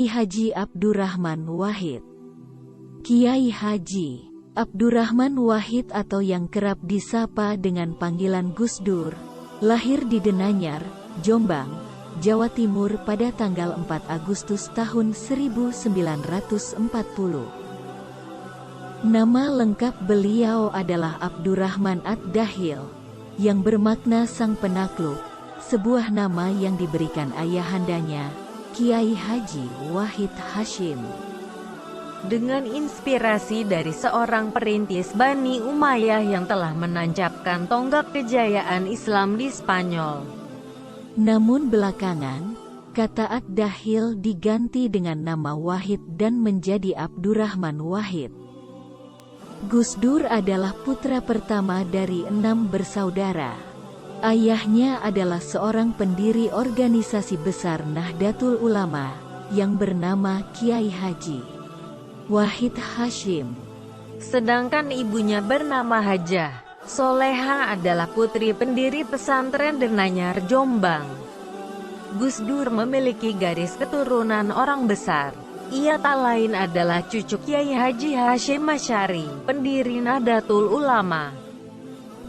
Haji Abdurrahman Wahid. Kiai Haji Abdurrahman Wahid atau yang kerap disapa dengan panggilan Gus Dur, lahir di Denanyar, Jombang, Jawa Timur pada tanggal 4 Agustus tahun 1940. Nama lengkap beliau adalah Abdurrahman Ad-Dahil, yang bermakna Sang Penakluk, sebuah nama yang diberikan ayahandanya, Kiai Haji Wahid Hasyim. Dengan inspirasi dari seorang perintis Bani Umayyah yang telah menancapkan tonggak kejayaan Islam di Spanyol. Namun belakangan, kata Ad-Dahil diganti dengan nama Wahid dan menjadi Abdurrahman Wahid. Gus Dur adalah putra pertama dari 6 bersaudara. Ayahnya adalah seorang pendiri organisasi besar Nahdlatul Ulama, yang bernama Kiai Haji Wahid Hasyim. Sedangkan ibunya bernama Hajah Soleha adalah putri pendiri pesantren Denanyar, Jombang. Gus Dur memiliki garis keturunan orang besar. Ia tak lain adalah cucu Kiai Haji Hasyim Asy'ari, pendiri Nahdlatul Ulama,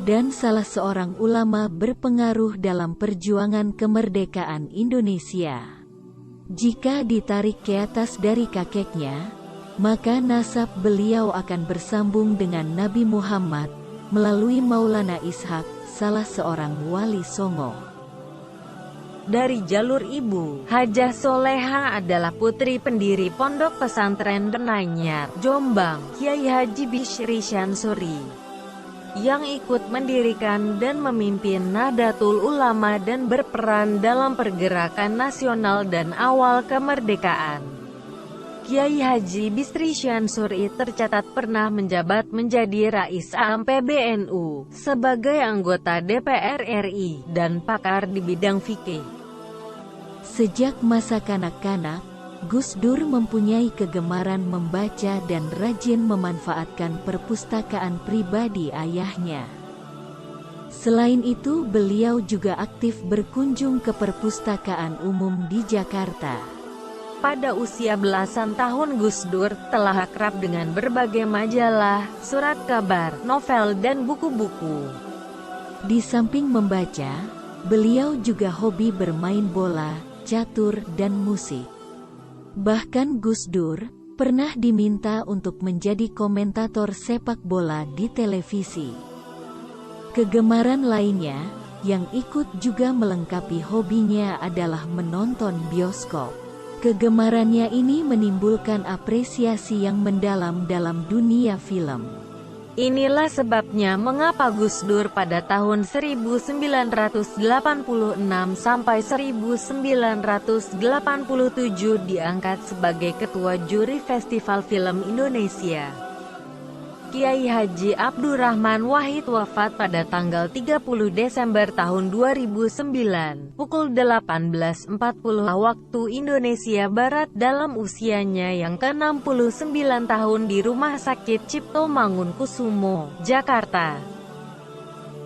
dan salah seorang ulama berpengaruh dalam perjuangan kemerdekaan Indonesia. Jika ditarik ke atas dari kakeknya, maka nasab beliau akan bersambung dengan Nabi Muhammad, melalui Maulana Ishaq, salah seorang wali Songo. Dari jalur ibu, Hajah Soleha adalah putri pendiri Pondok Pesantren Denanyar, Jombang, Kiai Haji Bishri Syansuri, yang ikut mendirikan dan memimpin Nahdlatul Ulama dan berperan dalam pergerakan nasional dan awal kemerdekaan. Kiai Haji Bishri Syansuri tercatat pernah menjabat menjadi Rais Am PBNU, sebagai anggota DPR RI, dan pakar di bidang fikih. Sejak masa kanak-kanak, Gus Dur mempunyai kegemaran membaca dan rajin memanfaatkan perpustakaan pribadi ayahnya. Selain itu, beliau juga aktif berkunjung ke perpustakaan umum di Jakarta. Pada usia belasan tahun, Gus Dur telah akrab dengan berbagai majalah, surat kabar, novel, dan buku-buku. Di samping membaca, beliau juga hobi bermain bola, catur, dan musik. Bahkan Gus Dur pernah diminta untuk menjadi komentator sepak bola di televisi. Kegemaran lainnya, yang ikut juga melengkapi hobinya adalah menonton bioskop. Kegemarannya ini menimbulkan apresiasi yang mendalam dalam dunia film. Inilah sebabnya mengapa Gus Dur pada tahun 1986 sampai 1987 diangkat sebagai ketua juri Festival Film Indonesia. Kiai Haji Abdurrahman Wahid wafat pada tanggal 30 Desember tahun 2009, pukul 18.40 waktu Indonesia Barat dalam usianya yang ke-69 tahun di Rumah Sakit Cipto Mangunkusumo, Jakarta.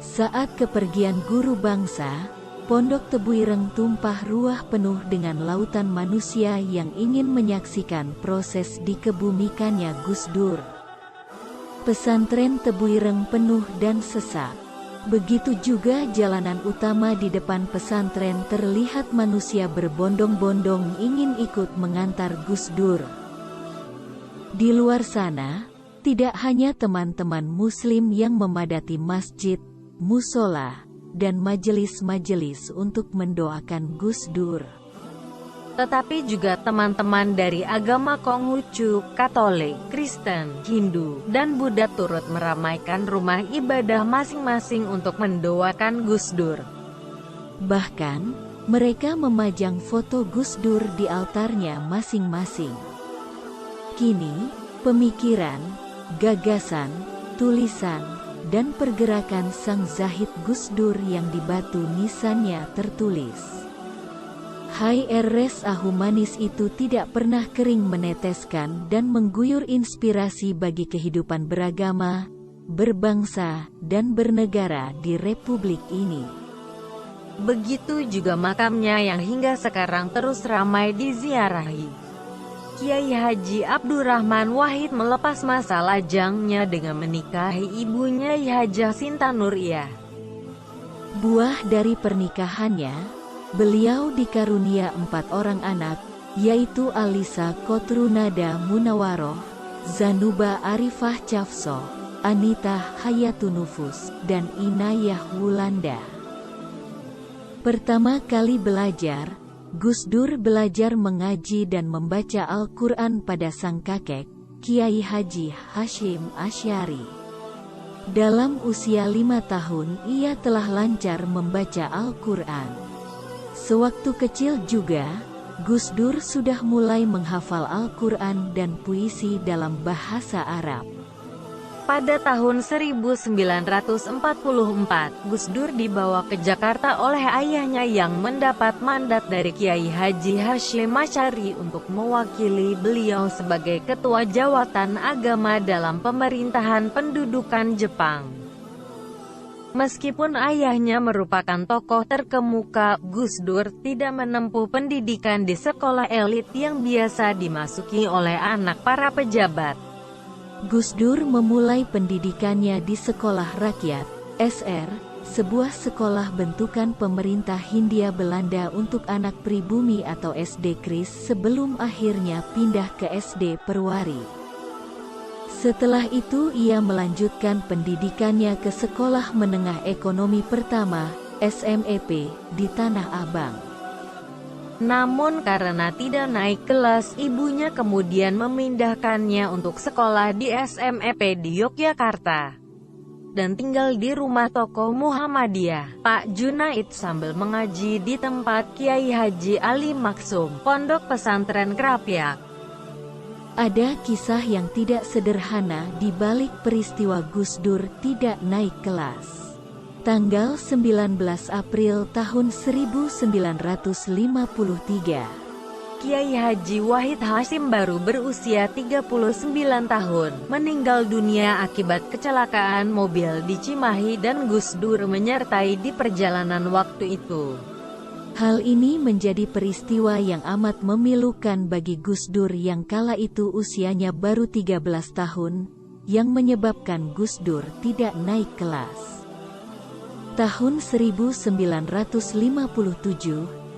Saat kepergian guru bangsa, Pondok Tebuireng tumpah ruah penuh dengan lautan manusia yang ingin menyaksikan proses dikebumikannya Gus Dur. Pesantren Tebuireng penuh dan sesak. Begitu juga jalanan utama di depan pesantren terlihat manusia berbondong-bondong ingin ikut mengantar Gus Dur. Di luar sana, tidak hanya teman-teman Muslim yang memadati masjid, musola, dan majelis-majelis untuk mendoakan Gus Dur, tetapi juga teman-teman dari agama Konghucu, Katolik, Kristen, Hindu, dan Buddha turut meramaikan rumah ibadah masing-masing untuk mendoakan Gus Dur. Bahkan, mereka memajang foto Gus Dur di altarnya masing-masing. Kini, pemikiran, gagasan, tulisan, dan pergerakan sang Zahid Gus Dur yang di batu nisannya tertulis, "Hai Rs Humanis" itu tidak pernah kering meneteskan dan mengguyur inspirasi bagi kehidupan beragama, berbangsa, dan bernegara di Republik ini. Begitu juga makamnya yang hingga sekarang terus ramai diziarahi. Kiai Haji Abdurrahman Wahid melepas masa lajangnya dengan menikahi ibunya Hajah Sinta Nuriyah. Buah dari pernikahannya, beliau dikarunia 4 orang anak, yaitu Alisa Kotrunada Munawaroh, Zanuba Arifah Cafso, Anita Hayatunufus, dan Inayah Wulanda. Pertama kali belajar, Gus Dur belajar mengaji dan membaca Al-Quran pada sang kakek, Kiai Haji Hashim Asy'ari. Dalam usia 5 tahun ia telah lancar membaca Al-Quran. Sewaktu kecil juga, Gus Dur sudah mulai menghafal Al-Quran dan puisi dalam bahasa Arab. Pada tahun 1944, Gus Dur dibawa ke Jakarta oleh ayahnya yang mendapat mandat dari Kiai Haji Hashim Asy'ari untuk mewakili beliau sebagai ketua jawatan agama dalam pemerintahan pendudukan Jepang. Meskipun ayahnya merupakan tokoh terkemuka, Gus Dur tidak menempuh pendidikan di sekolah elit yang biasa dimasuki oleh anak para pejabat. Gus Dur memulai pendidikannya di Sekolah Rakyat, SR, sebuah sekolah bentukan pemerintah Hindia Belanda untuk anak pribumi atau SD Kris sebelum akhirnya pindah ke SD Perwari. Setelah itu ia melanjutkan pendidikannya ke Sekolah Menengah Ekonomi Pertama, SMEP, di Tanah Abang. Namun karena tidak naik kelas, ibunya kemudian memindahkannya untuk sekolah di SMEP di Yogyakarta dan tinggal di rumah tokoh Muhammadiyah, Pak Junaid, sambil mengaji di tempat Kiai Haji Ali Maksum, Pondok Pesantren Krapyak. Ada kisah yang tidak sederhana di balik peristiwa Gus Dur tidak naik kelas. Tanggal 19 April tahun 1953, Kiai Haji Wahid Hasyim baru berusia 39 tahun, meninggal dunia akibat kecelakaan mobil di Cimahi dan Gus Dur menyertai di perjalanan waktu itu. Hal ini menjadi peristiwa yang amat memilukan bagi Gus Dur yang kala itu usianya baru 13 tahun, yang menyebabkan Gus Dur tidak naik kelas. Tahun 1957,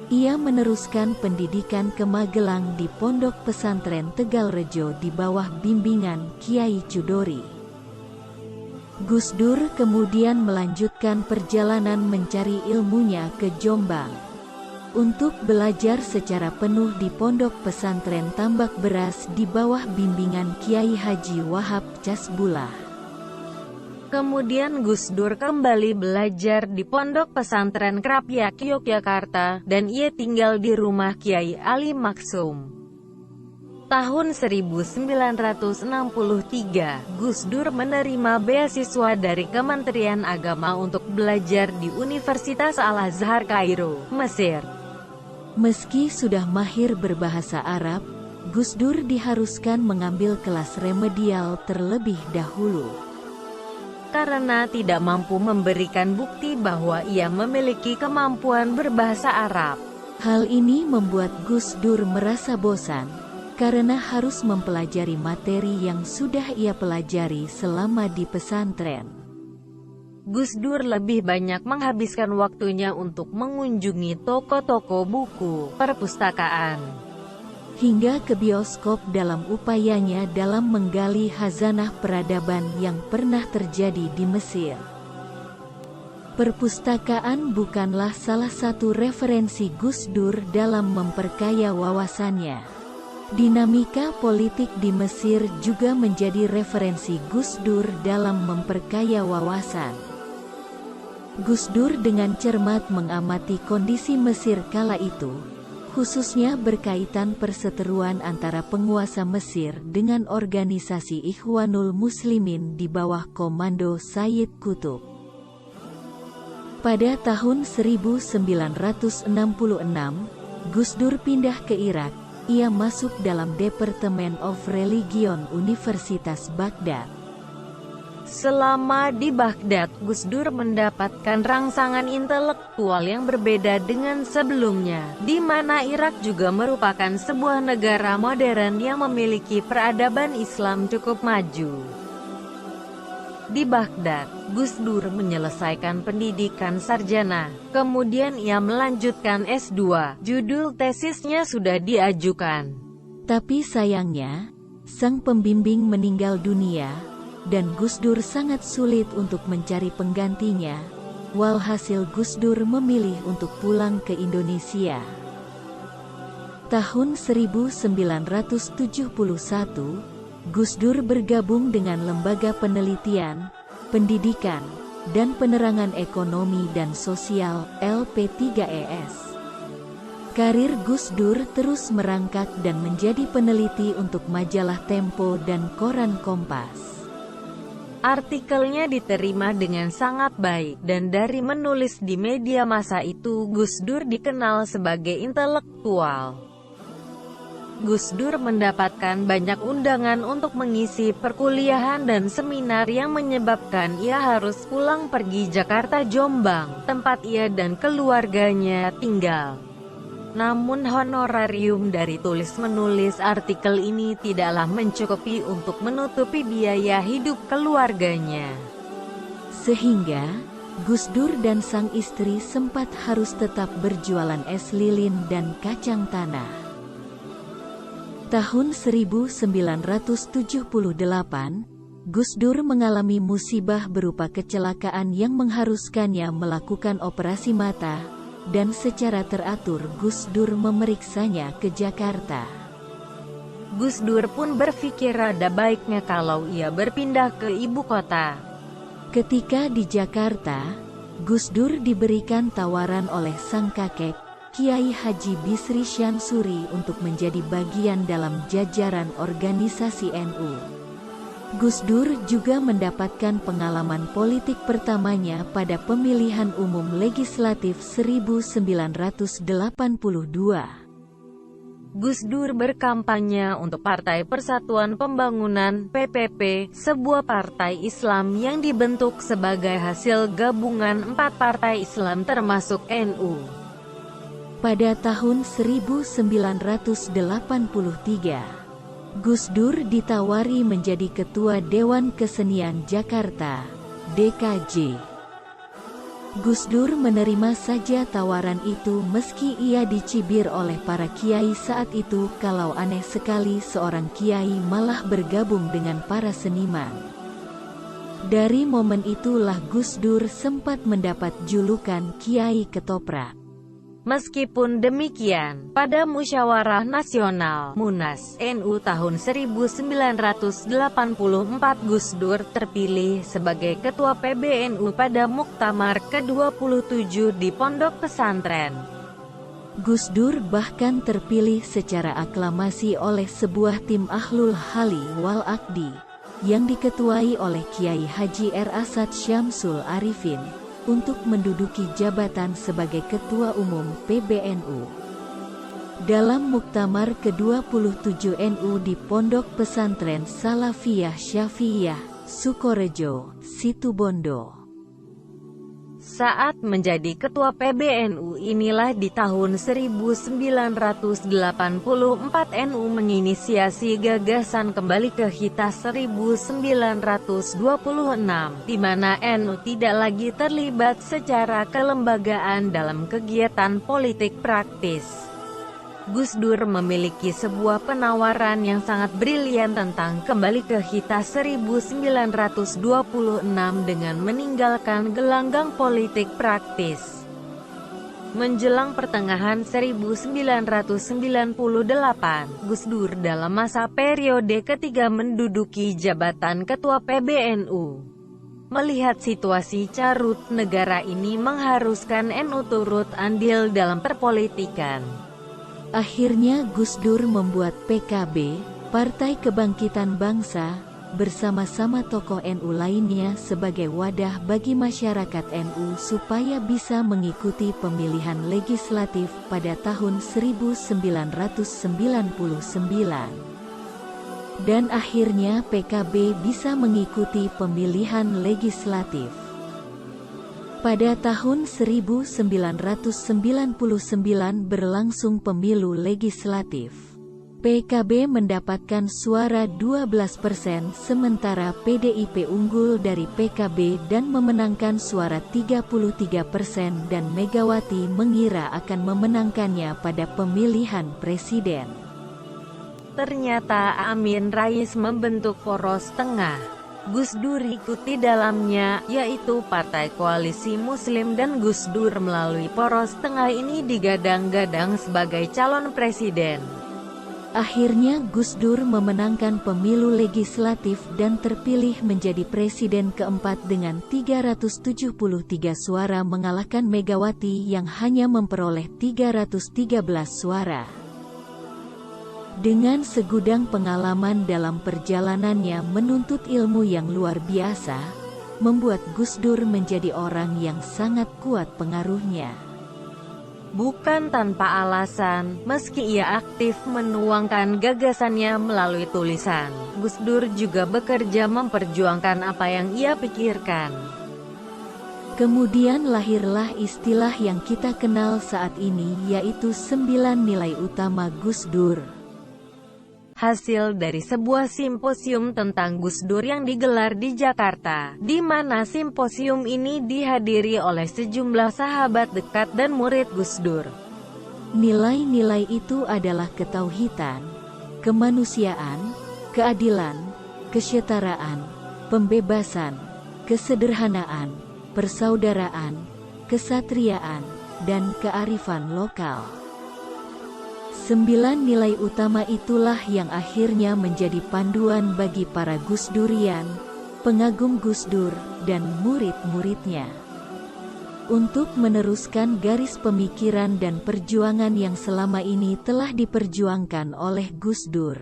ia meneruskan pendidikan ke Magelang di Pondok Pesantren Tegalrejo di bawah bimbingan Kiai Chudori. Gus Dur kemudian melanjutkan perjalanan mencari ilmunya ke Jombang untuk belajar secara penuh di Pondok Pesantren Tambak Beras di bawah bimbingan Kiai Haji Wahab Casbullah. Kemudian Gus Dur kembali belajar di Pondok Pesantren Krapyak, Yogyakarta, dan ia tinggal di rumah Kiai Ali Maksum. Tahun 1963, Gus Dur menerima beasiswa dari Kementerian Agama untuk belajar di Universitas Al-Azhar Kairo, Mesir. Meski sudah mahir berbahasa Arab, Gus Dur diharuskan mengambil kelas remedial terlebih dahulu. Karena tidak mampu memberikan bukti bahwa ia memiliki kemampuan berbahasa Arab. Hal ini membuat Gus Dur merasa bosan, karena harus mempelajari materi yang sudah ia pelajari selama di pesantren. Gus Dur lebih banyak menghabiskan waktunya untuk mengunjungi toko-toko buku, perpustakaan, hingga ke bioskop dalam upayanya dalam menggali khazanah peradaban yang pernah terjadi di Mesir. Perpustakaan bukanlah salah satu referensi Gus Dur dalam memperkaya wawasannya. Dinamika politik di Mesir juga menjadi referensi Gus Dur dalam memperkaya wawasan. Gus Dur dengan cermat mengamati kondisi Mesir kala itu, khususnya berkaitan perseteruan antara penguasa Mesir dengan organisasi Ikhwanul Muslimin di bawah komando Sayyid Qutb. Pada tahun 1966, Gus Dur pindah ke Irak. Ia masuk dalam Department of Religion Universitas Baghdad. Selama di Baghdad, Gus Dur mendapatkan rangsangan intelektual yang berbeda dengan sebelumnya, di mana Irak juga merupakan sebuah negara modern yang memiliki peradaban Islam cukup maju. Di Baghdad, Gus Dur menyelesaikan pendidikan sarjana, kemudian ia melanjutkan S2, judul tesisnya sudah diajukan. Tapi sayangnya, sang pembimbing meninggal dunia, dan Gus Dur sangat sulit untuk mencari penggantinya. Walhasil Gus Dur memilih untuk pulang ke Indonesia. Tahun 1971, Gus Dur bergabung dengan Lembaga Penelitian, Pendidikan, dan Penerangan Ekonomi dan Sosial (LP3ES). Karir Gus Dur terus merangkak dan menjadi peneliti untuk majalah Tempo dan koran Kompas. Artikelnya diterima dengan sangat baik, dan dari menulis di media masa itu Gus Dur dikenal sebagai intelektual. Gus Dur mendapatkan banyak undangan untuk mengisi perkuliahan dan seminar yang menyebabkan ia harus pulang pergi Jakarta Jombang, tempat ia dan keluarganya tinggal. Namun honorarium dari tulis-menulis artikel ini tidaklah mencukupi untuk menutupi biaya hidup keluarganya. Sehingga, Gus Dur dan sang istri sempat harus tetap berjualan es lilin dan kacang tanah. Tahun 1978, Gus Dur mengalami musibah berupa kecelakaan yang mengharuskannya melakukan operasi mata, dan secara teratur Gus Dur memeriksanya ke Jakarta. Gus Dur pun berpikir ada baiknya kalau ia berpindah ke ibu kota. Ketika di Jakarta, Gus Dur diberikan tawaran oleh sang kakek, Kiai Haji Bisri Syansuri untuk menjadi bagian dalam jajaran organisasi NU. Gus Dur juga mendapatkan pengalaman politik pertamanya pada pemilihan umum legislatif 1982. Gus Dur berkampanye untuk Partai Persatuan Pembangunan (PPP), sebuah partai Islam yang dibentuk sebagai hasil gabungan 4 partai Islam termasuk NU. Pada tahun 1983, Gus Dur ditawari menjadi Ketua Dewan Kesenian Jakarta, DKJ. Gus Dur menerima saja tawaran itu meski ia dicibir oleh para kiai saat itu kalau aneh sekali seorang kiai malah bergabung dengan para seniman. Dari momen itulah Gus Dur sempat mendapat julukan Kiai Ketoprak. Meskipun demikian, pada Musyawarah Nasional (Munas) NU tahun 1984 Gus Dur terpilih sebagai Ketua PBNU pada Muktamar ke-27 di Pondok Pesantren. Gus Dur bahkan terpilih secara aklamasi oleh sebuah tim Ahlul Hali wal Aqdi, yang diketuai oleh Kiai Haji R. Asad Syamsul Arifin, untuk menduduki jabatan sebagai Ketua Umum PBNU. Dalam Muktamar ke-27 NU di Pondok Pesantren Salafiyah Syafi'iyah, Sukorejo, Situbondo. Saat menjadi Ketua PBNU inilah di tahun 1984 NU menginisiasi gagasan kembali ke HITA 1926, di mana NU tidak lagi terlibat secara kelembagaan dalam kegiatan politik praktis. Gus Dur memiliki sebuah penawaran yang sangat brilian tentang kembali ke HITA 1926 dengan meninggalkan gelanggang politik praktis. Menjelang pertengahan 1998, Gus Dur dalam masa periode ketiga menduduki jabatan Ketua PBNU. Melihat situasi carut negara ini mengharuskan NU turut andil dalam perpolitikan. Akhirnya Gus Dur membuat PKB, Partai Kebangkitan Bangsa, bersama-sama tokoh NU lainnya sebagai wadah bagi masyarakat NU supaya bisa mengikuti pemilihan legislatif pada tahun 1999. Dan akhirnya PKB bisa mengikuti pemilihan legislatif. Pada tahun 1999 berlangsung pemilu legislatif. PKB mendapatkan suara 12%, sementara PDIP unggul dari PKB dan memenangkan suara 33%, dan Megawati mengira akan memenangkannya pada pemilihan presiden. Ternyata Amin Rais membentuk poros tengah. Gus Dur ikuti dalamnya, yaitu Partai Koalisi Muslim, dan Gus Dur melalui poros tengah ini digadang-gadang sebagai calon presiden. Akhirnya Gus Dur memenangkan pemilu legislatif dan terpilih menjadi presiden keempat dengan 373 suara, mengalahkan Megawati yang hanya memperoleh 313 suara. Dengan segudang pengalaman dalam perjalanannya menuntut ilmu yang luar biasa, membuat Gus Dur menjadi orang yang sangat kuat pengaruhnya. Bukan tanpa alasan, meski ia aktif menuangkan gagasannya melalui tulisan, Gus Dur juga bekerja memperjuangkan apa yang ia pikirkan. Kemudian lahirlah istilah yang kita kenal saat ini, yaitu 9 nilai utama Gus Dur. Hasil dari sebuah simposium tentang Gus Dur yang digelar di Jakarta, di mana simposium ini dihadiri oleh sejumlah sahabat dekat dan murid Gus Dur. Nilai-nilai itu adalah ketauhidan, kemanusiaan, keadilan, kesetaraan, pembebasan, kesederhanaan, persaudaraan, kesatriaan, dan kearifan lokal. 9 nilai utama itulah yang akhirnya menjadi panduan bagi para Gus Durian, pengagum Gus Dur, dan murid-muridnya, untuk meneruskan garis pemikiran dan perjuangan yang selama ini telah diperjuangkan oleh Gus Dur.